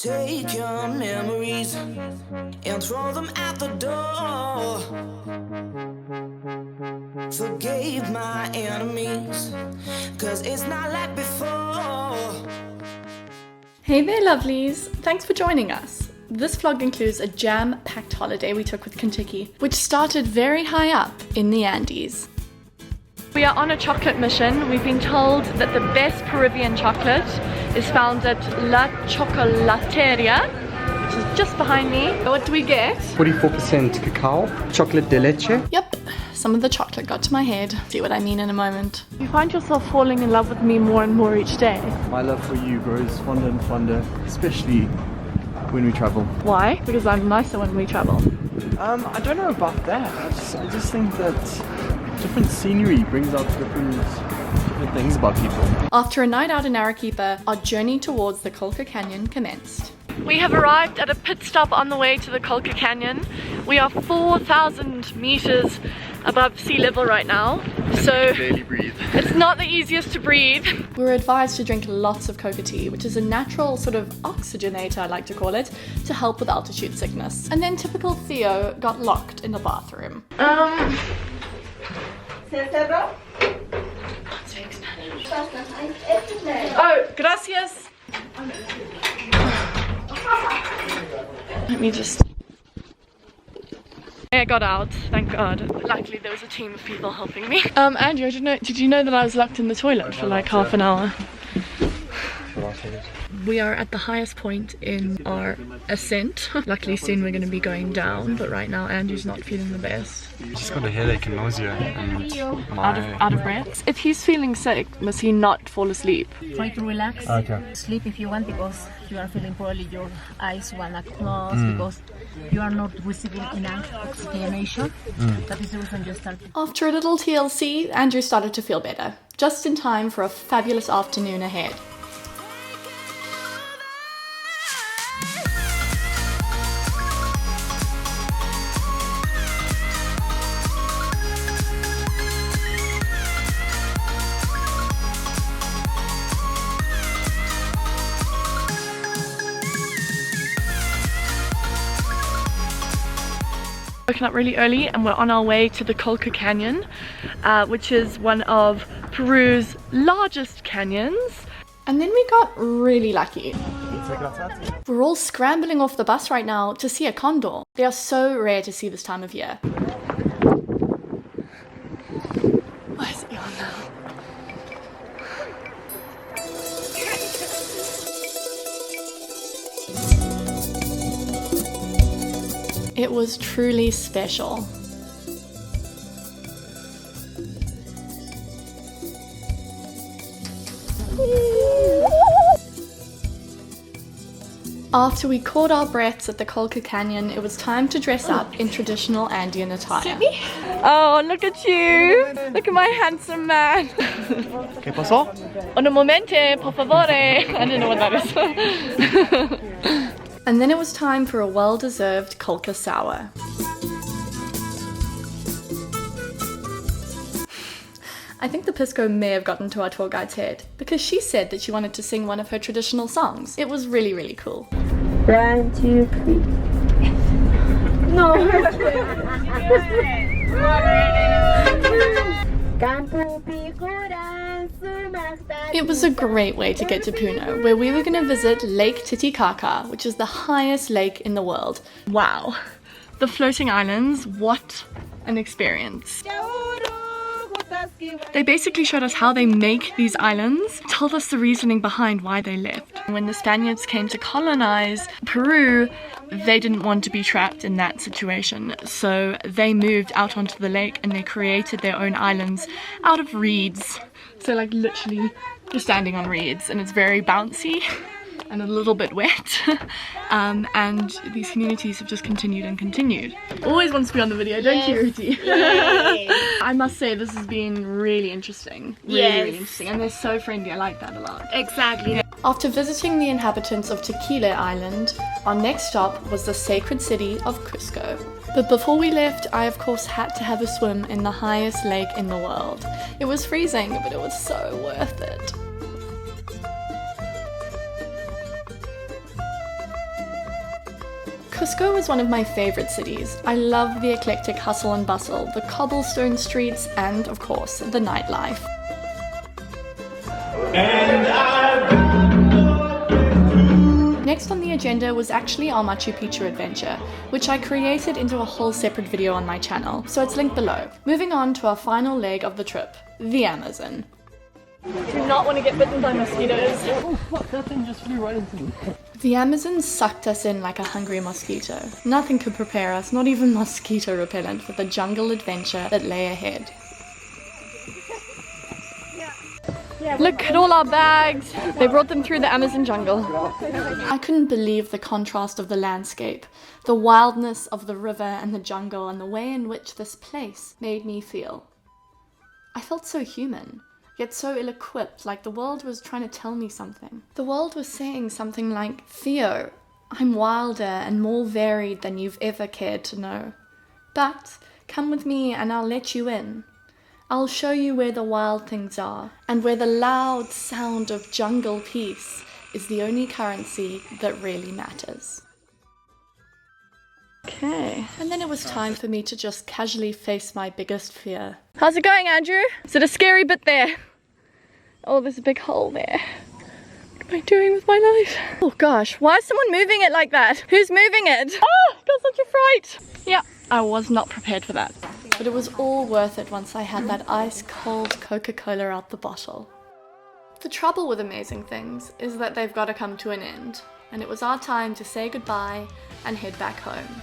Take your memories and throw them at the door. Forgive my enemies, 'cause it's not like before. Hey there lovelies, thanks for joining us. This vlog includes a jam-packed holiday we took with CONTIKI, which started very high up in the Andes. We are on a chocolate mission. We've been told that the best Peruvian chocolate is found at La Chocolateria, which is just behind me. What do we get? 44% cacao, chocolate de leche. Yep, some of the chocolate got to my head. See what I mean in a moment. You find yourself falling in love with me more and more each day. My love for you grows fonder and fonder, especially when we travel. Why? Because I'm nicer when we travel. I don't know about that. I just think that different scenery brings out different things about people. After a night out in Arequipa, our journey towards the COLCA Canyon commenced. We have arrived at a pit stop on the way to the COLCA Canyon. We are 4,000 meters above sea level right now, so Barely breathe. it's not the easiest to breathe. We were advised to drink lots of coca tea, which is a natural sort of oxygenator, I like to call it, to help with altitude sickness. And then typical Theo got locked in the bathroom. Oh, gracias. Let me just... I got out, thank God. Luckily there was a team of people helping me. Andrew, did you know that I was locked in the toilet for like half an hour? We are at the highest point in our ascent. Luckily soon we're going to be going down, but right now Andrew's not feeling the best. Just got a headache and nausea and Out of breath. If he's feeling sick, must he not fall asleep? Try to relax. Okay. Sleep if you want, because you are feeling poorly. Your eyes wanna close because you are not receiving enough oxygenation. That is the reason you start. After a little TLC, Andrew started to feel better, just in time for a fabulous afternoon ahead. Woken up really early and we're on our way to the COLCA Canyon, which is one of Peru's largest canyons. And then we got really lucky. We're all scrambling off the bus right now to see a condor. They are so rare to see this time of year. Why is it on now? It was truly special. After we caught our breaths at the COLCA Canyon, it was time to dress up in traditional Andean attire. Oh, look at you! Look at my handsome man! ¿Qué pasó? Un momente, por favore! I don't know what that is. And then it was time for a well-deserved COLCA sour. I think the pisco may have gotten to our tour guide's head, because she said that she wanted to sing one of her traditional songs. It was really, really cool. 1, 2, 3. No. It was a great way to get to Puno, where we were going to visit Lake Titicaca, which is the highest lake in the world. Wow. The floating islands, what an experience. They basically showed us how they make these islands, told us the reasoning behind why they left. When the Spaniards came to colonize Peru, they didn't want to be trapped in that situation, so they moved out onto the lake and they created their own islands out of reeds. So like literally just standing on reeds, and it's very bouncy and a little bit wet. And these communities have just continued and continued. Always wants to be on the video, don't you, Ruti? I must say this has been really interesting. Really interesting. And they're so friendly, I like that a lot. Exactly. After visiting the inhabitants of TAQUILE Island, our next stop was the sacred city of Cusco. But before we left, I of course had to have a swim in the highest lake in the world. It was freezing, but it was so worth it. Cusco is one of my favorite cities. I love the eclectic hustle and bustle, the cobblestone streets, and of course, the nightlife. Next on the agenda was actually our Machu Picchu adventure, which I created into a whole separate video on my channel, so it's linked below. Moving on to our final leg of the trip, the Amazon. Do not want to get bitten by mosquitoes. Oh fuck, that thing just flew right into me. The Amazon sucked us in like a hungry mosquito. Nothing could prepare us, not even mosquito repellent, for the jungle adventure that lay ahead. Look at all our bags! They brought them through the Amazon jungle. I couldn't believe the contrast of the landscape, the wildness of the river and the jungle, and the way in which this place made me feel. I felt so human, yet so ill-equipped, like the world was trying to tell me something. The world was saying something like, Theo, I'm wilder and more varied than you've ever cared to know. But come with me and I'll let you in. I'll show you where the wild things are, and where the loud sound of jungle peace is the only currency that really matters. Okay, and then it was time for me to just casually face my biggest fear. How's it going, Andrew? Is it a scary bit there? Oh, there's a big hole there. What am I doing with my life? Oh gosh, why is someone moving it like that? Who's moving it? Ah, got such a fright. Yeah, I was not prepared for that. But it was all worth it once I had that ice-cold Coca-Cola out the bottle. The trouble with amazing things is that they've got to come to an end, and it was our time to say goodbye and head back home.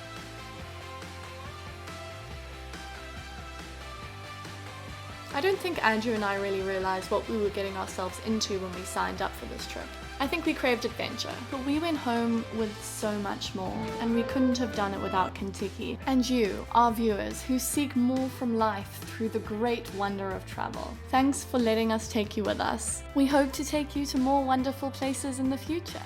I don't think Andrew and I really realized what we were getting ourselves into when we signed up for this trip. I think we craved adventure, but we went home with so much more, and we couldn't have done it without Contiki. And you, our viewers, who seek more from life through the great wonder of travel. Thanks for letting us take you with us. We hope to take you to more wonderful places in the future.